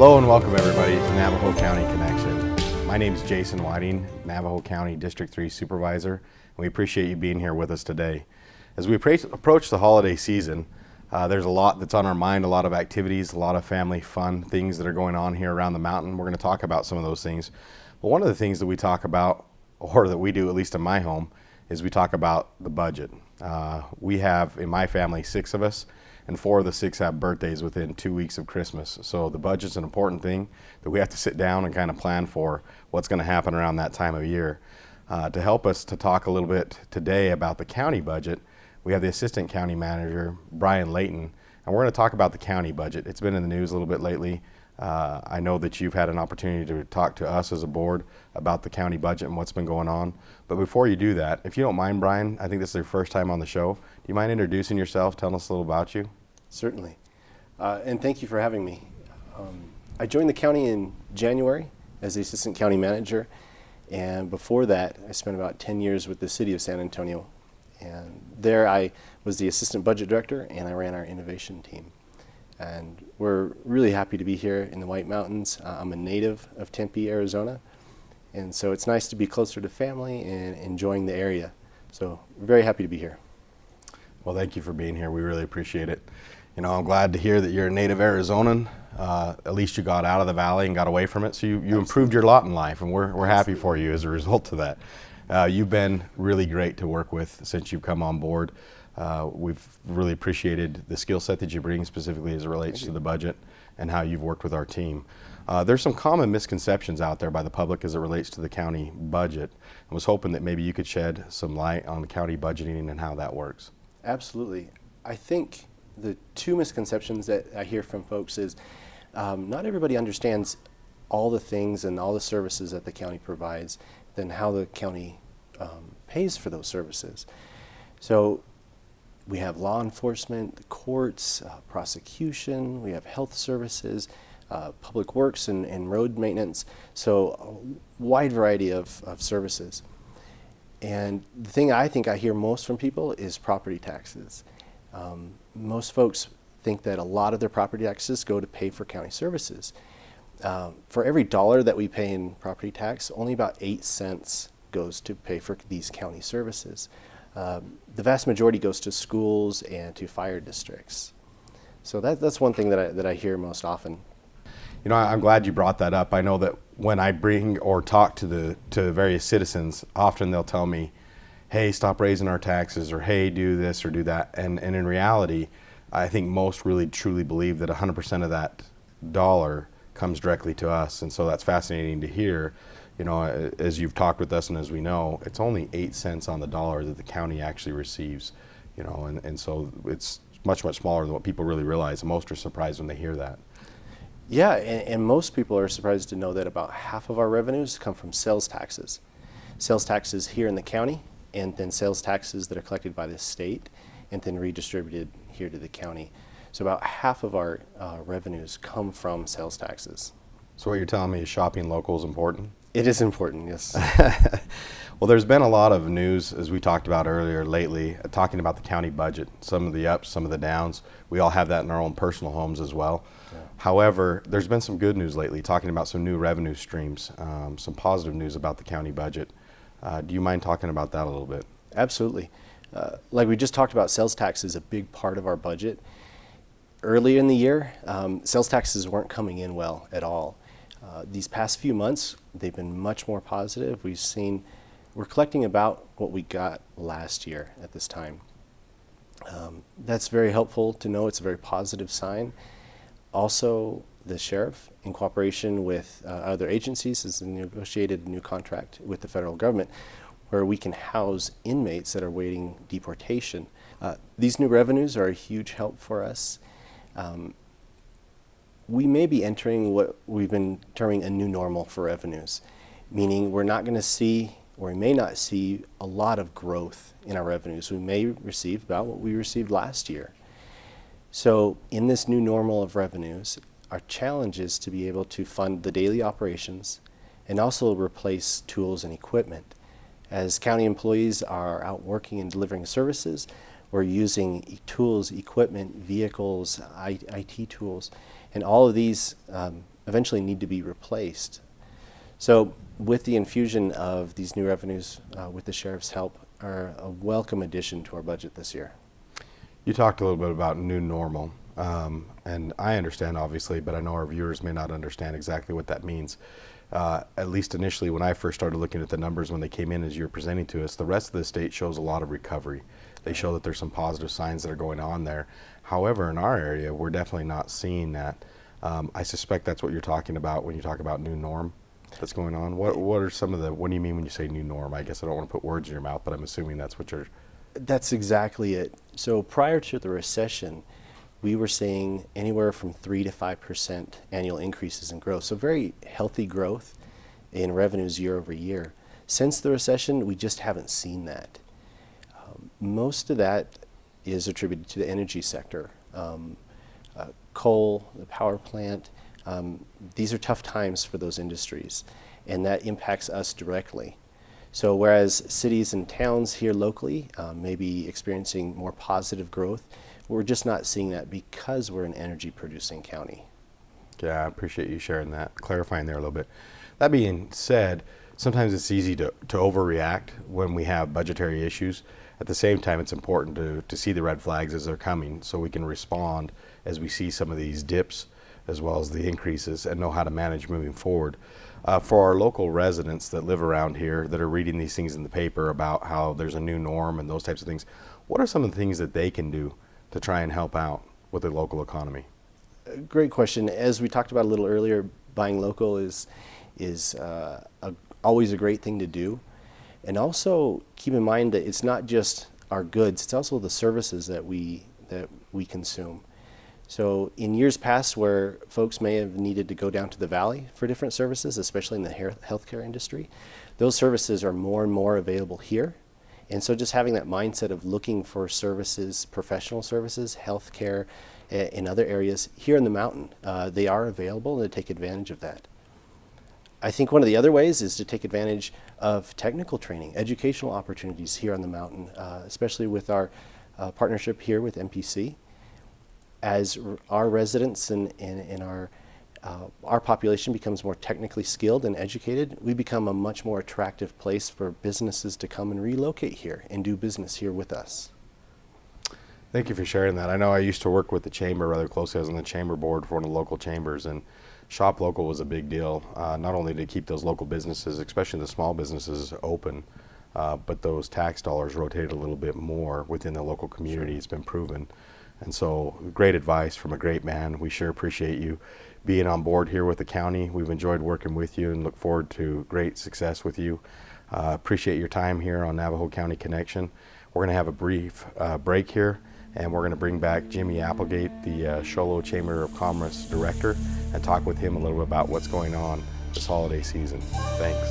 Hello and welcome everybody to Navajo County Connection. My name is Jason Whiting, Navajo County District 3 Supervisor, and we appreciate you being here with us today. As we approach the holiday season, there's a lot that's on our mind, a lot of activities, a lot of family fun things that are going on here around the mountain. We're going to talk about some of those things. But one of the things that we talk about, or that we do at least in my home, is we talk about the budget. We have, in my family, 6 of us, and 4 of the 6 have birthdays within 2 weeks of Christmas. So the budget's an important thing that we have to sit down and kind of plan for what's going to happen around that time of year. To help us to talk a little bit today about the county budget, we have the Assistant County Manager, Bryan Layton, and we're going to talk about the county budget. It's been in the news a little bit lately. I know that you've had an opportunity to talk to us as a board about the county budget and what's been going on. But before you do that, if you don't mind, Bryan, I think this is your first time on the show. Do you mind introducing yourself, telling us a little about you? Certainly. And thank you for having me. I joined the county in January as the Assistant County Manager. And before that, I spent about 10 years with the City of San Antonio. And there I was the Assistant Budget Director, and I ran our innovation team. And we're really happy to be here in the White Mountains. I'm a native of Tempe, Arizona, and so it's nice to be closer to family and enjoying the area. So we're very happy to be here. Well, thank you for being here. We really appreciate it. You know, I'm glad to hear that you're a native Arizonan. At least you got out of the valley and got away from it, so you improved your lot in life, and we're happy for you as a result of that. You've been really great to work with since you've come on board. We've really appreciated the skill set that you bring, specifically as it relates to the budget and how you've worked with our team. There's some common misconceptions out there by the public as it relates to the county budget. I was hoping that maybe you could shed some light on the county budgeting and how that works. Absolutely. I think the 2 misconceptions that I hear from folks is not everybody understands all the things and all the services that the county provides, then how the county pays for those services. So we have law enforcement, the courts, prosecution, we have health services, public works and road maintenance, so a wide variety of services. And the thing I think I hear most from people is property taxes. Most folks think that a lot of their property taxes go to pay for county services. For every $1 that we pay in property tax, only about 8 cents goes to pay for these county services. The vast majority goes to schools and to fire districts. So that's one thing that I hear most often. You know, I'm glad you brought that up. I know that when I bring or talk to various citizens, often they'll tell me, hey, stop raising our taxes, or hey, do this or do that. And in reality, I think most really truly believe that 100% of that dollar comes directly to us. And so that's fascinating to hear. You know, as you've talked with us and as we know, it's only 8 cents on the dollar that the county actually receives, you know, and so it's much, much smaller than what people really realize. And most are surprised when they hear that. Yeah, and most people are surprised to know that about half of our revenues come from sales taxes. Sales taxes here in the county, and then sales taxes that are collected by the state and then redistributed here to the county. So about half of our revenues come from sales taxes. So what you're telling me is shopping local is important? It is important, yes. Well, there's been a lot of news, as we talked about earlier lately, talking about the county budget, some of the ups, some of the downs. We all have that in our own personal homes as well. Yeah. However, there's been some good news lately, talking about some new revenue streams, some positive news about the county budget. Do you mind talking about that a little bit? Absolutely. Like we just talked about, sales tax is a big part of our budget. Earlier in the year, sales taxes weren't coming in well at all. These past few months, they've been much more positive. We're collecting about what we got last year at this time. That's very helpful to know. It's a very positive sign. Also, the sheriff, in cooperation with other agencies, has negotiated a new contract with the federal government where we can house inmates that are awaiting deportation. These new revenues are a huge help for us. We may be entering what we've been terming a new normal for revenues, meaning we're not going to see, or we may not see, a lot of growth in our revenues. We may receive about what we received last year. So in this new normal of revenues, our challenge is to be able to fund the daily operations and also replace tools and equipment. As county employees are out working and delivering services, we're using tools, equipment, vehicles, IT tools, and all of these eventually need to be replaced. So with the infusion of these new revenues with the sheriff's help are a welcome addition to our budget this year. You talked a little bit about new normal, and I understand obviously, but I know our viewers may not understand exactly what that means. At least initially when I first started looking at the numbers when they came in as you were presenting to us, the rest of the state shows a lot of recovery. They show that there's some positive signs that are going on there. However, in our area, we're definitely not seeing that. I suspect that's what you're talking about when you talk about new norm that's going on. What are some of the, what do you mean when you say new norm? I guess I don't want to put words in your mouth, but I'm assuming that's what you're... That's exactly it. So prior to the recession, we were seeing anywhere from 3 to 5% annual increases in growth. So very healthy growth in revenues year over year. Since the recession, we just haven't seen that. Most of that is attributed to the energy sector. Coal, the power plant, these are tough times for those industries, and that impacts us directly. So whereas cities and towns here locally may be experiencing more positive growth, we're just not seeing that because we're an energy producing county. Yeah, I appreciate you sharing that, clarifying there a little bit. That being said, sometimes it's easy to overreact when we have budgetary issues. At the same time, it's important to see the red flags as they're coming so we can respond as we see some of these dips as well as the increases and know how to manage moving forward. For our local residents that live around here that are reading these things in the paper about how there's a new norm and those types of things, what are some of the things that they can do to try and help out with the local economy? Great question. As we talked about a little earlier, buying local is always a great thing to do. And also keep in mind that it's not just our goods, it's also the services that we consume. So in years past where folks may have needed to go down to the valley for different services, especially in the healthcare industry, those services are more and more available here. And so just having that mindset of looking for services, professional services, healthcare, in other areas here in the mountain, they are available and to take advantage of that. I think one of the other ways is to take advantage of technical training, educational opportunities here on the mountain, especially with our partnership here with MPC. As our residents and our population becomes more technically skilled and educated, we become a much more attractive place for businesses to come and relocate here and do business here with us. Thank you for sharing that. I know I used to work with the chamber rather closely. I was on the chamber board for one of the local chambers, and shop local was a big deal, not only to keep those local businesses, especially the small businesses, open, but those tax dollars rotate a little bit more within the local community. Sure. It's been proven. And so great advice from a great man. We sure appreciate you being on board here with the county. We've enjoyed working with you and look forward to great success with you. Appreciate your time here on Navajo County Connection. We're going to have a brief break here, and we're going to bring back Jimmy Applegate, the Show Low Chamber of Commerce Director, and talk with him a little bit about what's going on this holiday season. Thanks.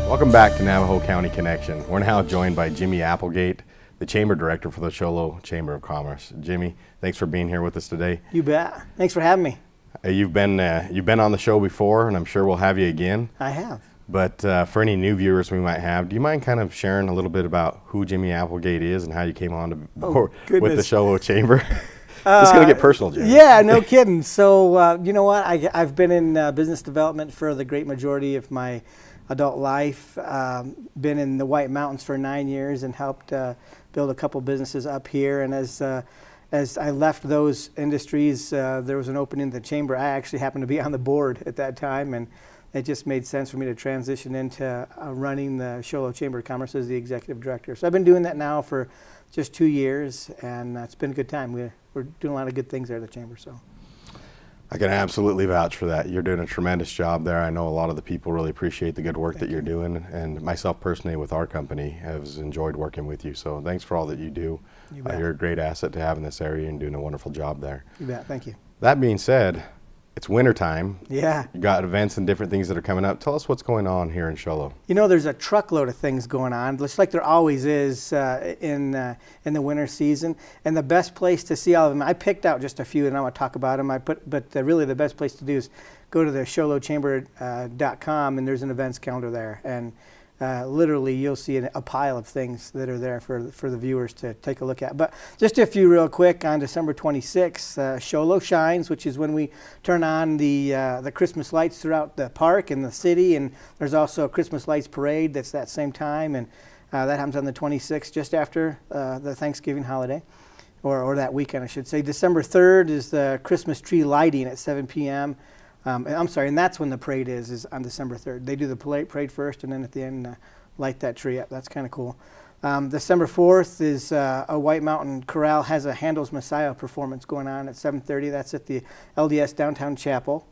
Welcome back to Navajo County Connection. We're now joined by Jimmy Applegate, the Chamber Director for the Show Low Chamber of Commerce. Jimmy, thanks for being here with us today. You bet. Thanks for having me. You've been on the show before, and I'm sure we'll have you again. I have. But for any new viewers we might have, do you mind kind of sharing a little bit about who Jimmy Applegate is and how you came on to board with the Show Low Chamber? It's going to get personal, Jimmy. Yeah, no kidding. So, you know what? I've been in business development for the great majority of my adult life. Been in the White Mountains for 9 years and helped build a couple businesses up here. And as I left those industries, there was an opening in the chamber. I actually happened to be on the board at that time, and it just made sense for me to transition into running the Show Low Chamber of Commerce as the executive director. So I've been doing that now for just 2 years, and it's been a good time. We're doing a lot of good things there at the chamber. So I can absolutely vouch for that. You're doing a tremendous job there. I know a lot of the people really appreciate the good work that you're doing, and myself personally with our company has enjoyed working with you. So thanks for all that you do. You bet. You're a great asset to have in this area and doing a wonderful job there. You bet. Thank you. That being said, It's wintertime. Yeah. You got events and different things that are coming up. Tell us what's going on here in Show Low. You know, there's a truckload of things going on, just like there always is in the winter season. And the best place to see all of them, I picked out just a few, and I'm going to talk about them. But really the best place to do is go to the showlowchamber.com, and there's an events calendar there. And literally you'll see a pile of things that are there for the viewers to take a look at. But just a few real quick. On December 26th, Show Low Shines, which is when we turn on the Christmas lights throughout the park and the city, and there's also a Christmas lights parade that's that same time, and that happens on the 26th, just after the Thanksgiving holiday, or that weekend I should say. December 3rd is the Christmas tree lighting at 7 p.m. I'm sorry, and that's when the parade is on December 3rd. They do the parade first, and then at the end light that tree up. That's kind of cool. December 4th is a White Mountain Chorale has a Handel's Messiah performance going on at 7:30. That's at the LDS Downtown Chapel.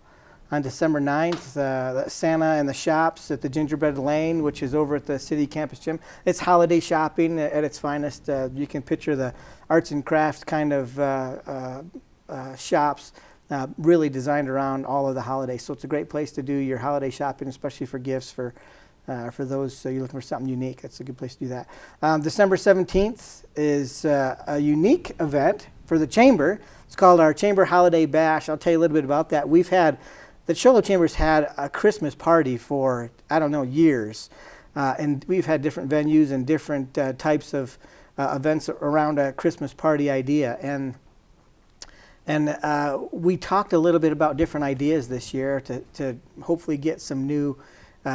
On December 9th, the Santa and the Shops at the Gingerbread Lane, which is over at the City Campus Gym. It's holiday shopping at its finest. You can picture the arts and crafts kind of shops. Really designed around all of the holidays, so it's a great place to do your holiday shopping, especially for gifts for those. So you're looking for something unique. That's a good place to do that. December 17th is a unique event for the Chamber. It's called our Chamber Holiday Bash. I'll tell you a little bit about that. The Show Low Chamber's had a Christmas party for, I don't know, years, and we've had different venues and different types of events around a Christmas party idea. And we talked a little bit about different ideas this year to hopefully get some new,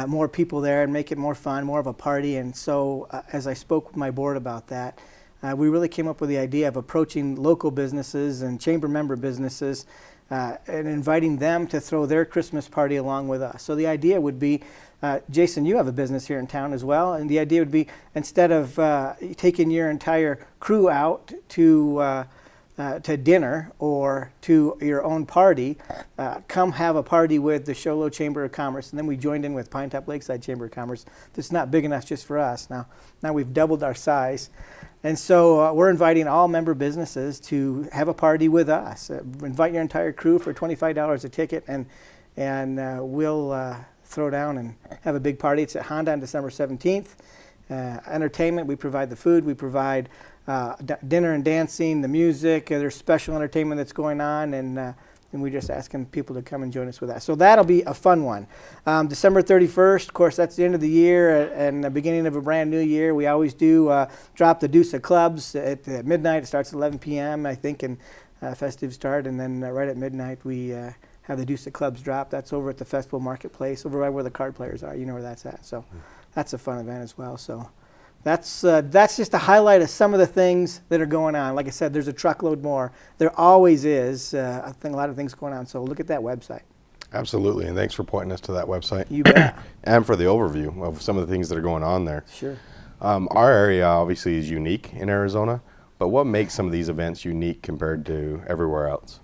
more people there and make it more fun, more of a party. And so as I spoke with my board about that, we really came up with the idea of approaching local businesses and chamber member businesses and inviting them to throw their Christmas party along with us. So the idea would be, Jason, you have a business here in town as well, and the idea would be, instead of taking your entire crew out to dinner or to your own party, come have a party with the Show Low Chamber of Commerce. And then we joined in with Pine Top Lakeside Chamber of Commerce. It's not big enough just for us. Now we've doubled our size. And so we're inviting all member businesses to have a party with us. Invite your entire crew for $25 a ticket, and we'll throw down and have a big party. It's at Honda on December 17th. Entertainment, we provide the food, we provide dinner and dancing, the music. There's special entertainment that's going on, and we're just asking people to come and join us with that. So that'll be a fun one. December 31st, of course, that's the end of the year and the beginning of a brand new year. We always do drop the Deuce of Clubs at midnight. It starts at 11 p.m., I think, and festive start. And then right at midnight, we have the Deuce of Clubs drop. That's over at the Festival Marketplace, over right where the card players are. You know where that's at. So that's a fun event as well. So that's just a highlight of some of the things that are going on. Like I said, there's a truckload more. There always is. I think a lot of things going on. So look at that website. Absolutely, and thanks for pointing us to that website. You bet. And for the overview of some of the things that are going on there. Sure. Our area obviously is unique in Arizona, but what makes some of these events unique compared to everywhere else?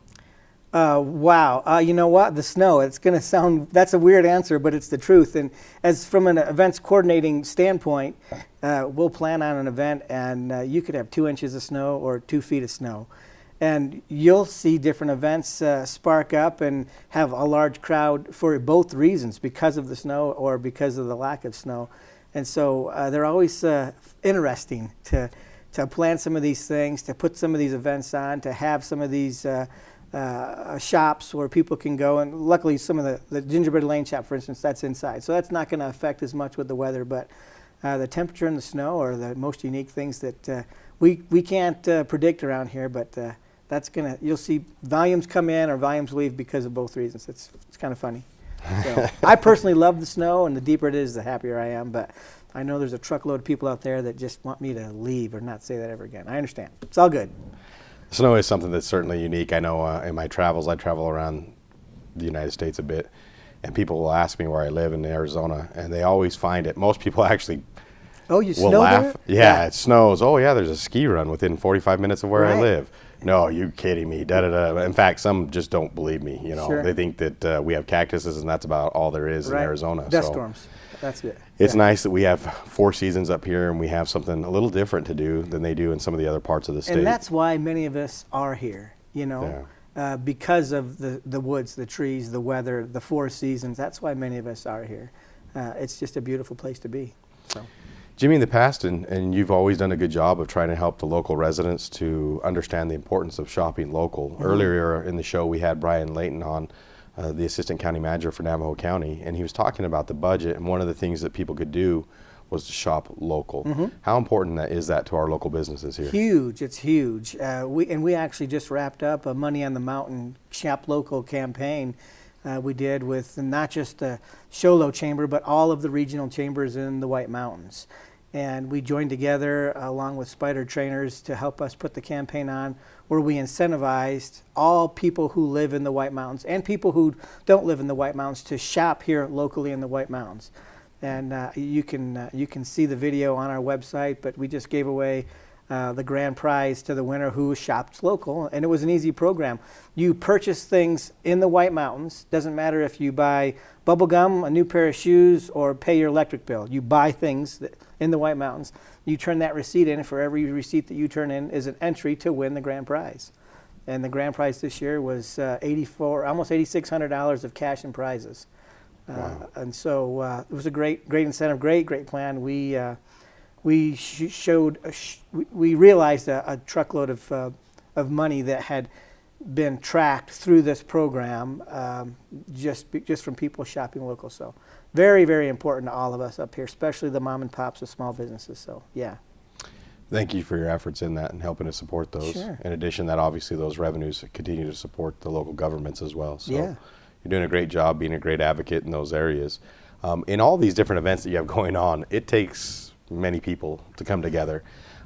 Wow. You know what? The snow. It's going to sound, that's a weird answer, but it's the truth. And as from an events coordinating standpoint, we'll plan on an event and you could have 2 inches of snow or 2 feet of snow. And you'll see different events spark up and have a large crowd for both reasons, because of the snow or because of the lack of snow. And so they're always interesting to plan some of these things, to put some of these events on, to have some of these shops where people can go. And luckily some of the Gingerbread Lane shop, for instance, that's inside. So that's not going to affect as much with the weather, but the temperature and the snow are the most unique things that we can't predict around here, but that's gonna, you'll see volumes come in or volumes leave because of both reasons. It's kind of funny. So I personally love the snow, and the deeper it is, the happier I am, but I know there's a truckload of people out there that just want me to leave or not say that ever again. I understand. It's all good. Snow is something that's certainly unique. I know in my travels, I travel around the United States a bit, and people will ask me where I live in Arizona, and they always find it. Most people actually Oh, you will snow laugh. there? Yeah, it snows. Oh, yeah, there's a ski run within 45 minutes of where I Right. live. No, you kidding me? Da, da, da. In fact, some just don't believe me. You know, Sure. they think that we have cactuses, and that's about all there is Right. in Arizona. Dust So storms. That's it. it's Yeah. nice that we have 4 seasons up here, and we have something a little different to do than they do in some of the other parts of the state. And that's why many of us are here, you know. because of the woods, the trees, the weather, the four seasons. That's why many of us are here. It's just a beautiful place to be. So. Jimmy, in the past, and you've always done a good job of trying to help the local residents to understand the importance of shopping local. Mm-hmm. Earlier in the show, we had Bryan Layton on, the Assistant County Manager for Navajo County, and he was talking about the budget, and one of the things that people could do was to shop local. Mm-hmm. How important is that to our local businesses here? Huge, it's huge. We actually just wrapped up a Money on the Mountain Shop Local campaign. We did with not just the Show Low Chamber, but all of the regional chambers in the White Mountains. And we joined together along with Spider Trainers to help us put the campaign on, where we incentivized all people who live in the White Mountains and people who don't live in the White Mountains to shop here locally in the White Mountains. And you can see the video on our website, but we just gave away the grand prize to the winner who shopped local, and it was an easy program. You purchase things in the White Mountains. Doesn't matter if you buy bubble gum, a new pair of shoes, or pay your electric bill. You buy things in the White Mountains. You turn that receipt in, and for every receipt that you turn in is an entry to win the grand prize. And the grand prize this year was almost $8,600 of cash and prizes. Wow. And so it was a great incentive, great plan. We realized a truckload of money that had been tracked through this program, just from people shopping local. So very important to all of us up here, especially the mom and pops of small businesses. So yeah. Thank you for your efforts in that and helping to support those. Sure. In addition, that obviously those revenues continue to support the local governments as well. So yeah. You're doing a great job being a great advocate in those areas. In all these different events that you have going on, it takes many people to come together.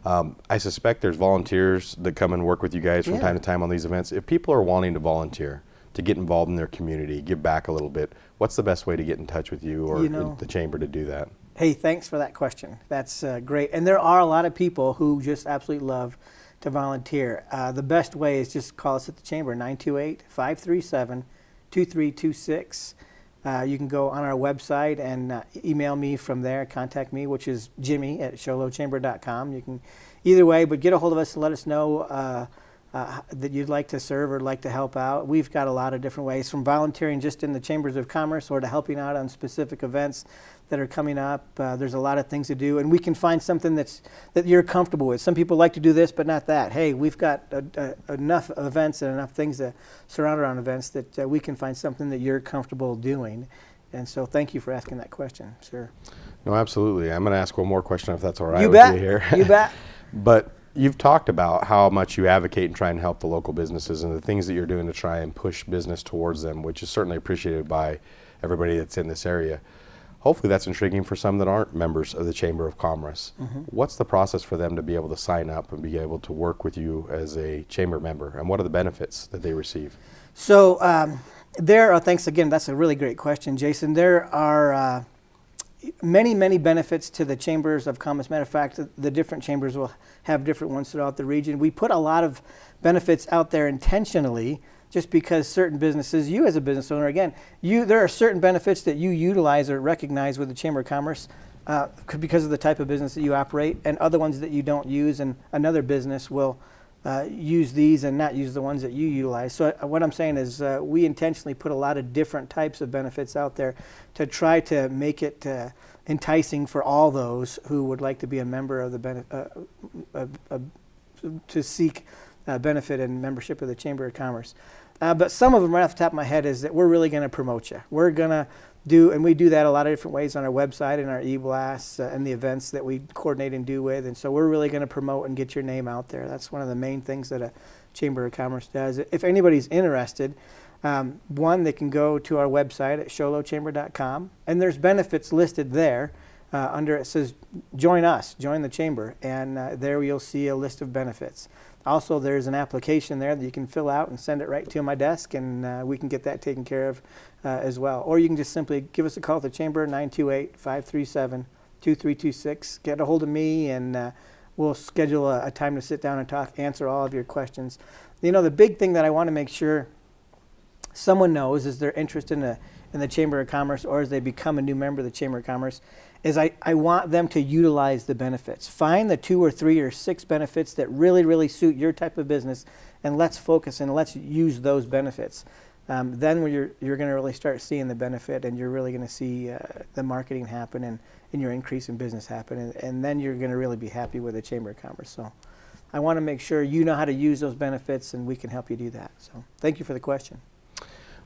I suspect there's volunteers that come and work with you guys from time to time on these events. If people are wanting to volunteer, to get involved in their community, give back a little bit, what's the best way to get in touch with you or the chamber to do that? Hey, thanks for that question. That's great. And there are a lot of people who just absolutely love to volunteer. The best way is just call us at the chamber, 928-537-2326. You can go on our website and email me from there, contact me, which is jimmy@showlowchamber.com. You can either way, but get a hold of us and let us know that you'd like to serve or like to help out. We've got a lot of different ways, from volunteering just in the chambers of commerce or to helping out on specific events that are coming up. There's a lot of things to do, and we can find something that you're comfortable with. Some people like to do this, but not that. Hey, we've got enough events and enough things that surround around events that we can find something that you're comfortable doing. And so thank you for asking that question, sir. No, absolutely. I'm going to ask one more question if that's all right You with bet. you here. You bet. But you've talked about how much you advocate and try and help the local businesses and the things that you're doing to try and push business towards them, which is certainly appreciated by everybody that's in this area. Hopefully that's intriguing for some that aren't members of the Chamber of Commerce. Mm-hmm. What's the process for them to be able to sign up and be able to work with you as a chamber member, and what are the benefits that they receive? So there are, thanks again, that's a really great question, Jason. There are many benefits to the chambers of commerce. Matter of fact, the different chambers will have different ones throughout the region. We put a lot of benefits out there intentionally, just because certain businesses, you as a business owner, again, there are certain benefits that you utilize or recognize with the Chamber of Commerce because of the type of business that you operate, and other ones that you don't use, and another business will use these and not use the ones that you utilize. So what I'm saying is we intentionally put a lot of different types of benefits out there to try to make it enticing for all those who would like to be a member of the to seek benefit and membership of the Chamber of Commerce. But some of them right off the top of my head is that we're really going to promote you. We're going to do, and we do that a lot of different ways on our website and our e-blasts and the events that we coordinate and do with. And so we're really going to promote and get your name out there. That's one of the main things that a Chamber of Commerce does. If anybody's interested, one, they can go to our website at showlowchamber.com, and there's benefits listed there. Under it says join us, join the chamber, and there you'll see a list of benefits. Also, there's an application there that you can fill out and send it right to my desk, and we can get that taken care of as well. Or you can just simply give us a call at the chamber, 928-537-2326. Get a hold of me, and we'll schedule a time to sit down and talk, answer all of your questions. You know, the big thing that I want to make sure someone knows is their interest in the Chamber of Commerce, or as they become a new member of the Chamber of Commerce, is I want them to utilize the benefits. Find the 2 or 3 or 6 benefits that really suit your type of business and let's focus and let's use those benefits. Then when you're going to really start seeing the benefit, and you're really going to see the marketing happen, and your increase in business happen, and then you're going to really be happy with the Chamber of Commerce. So I want to make sure you know how to use those benefits, and we can help you do that. So thank you for the question.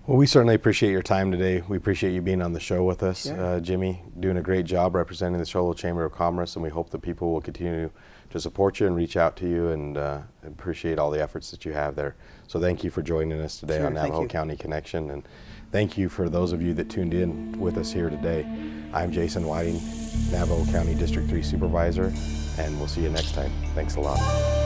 Well, we certainly appreciate your time today. We appreciate you being on the show with us, Yeah. Jimmy, doing a great job representing the Charlotte Chamber of Commerce, and we hope that people will continue to support you and reach out to you, and appreciate all the efforts that you have there. So thank you for joining us today Sure, on thank Navajo you. County Connection, and thank you for those of you that tuned in with us here today. I'm Jason Whiting, Navajo County District 3 Supervisor, and we'll see you next time. Thanks a lot.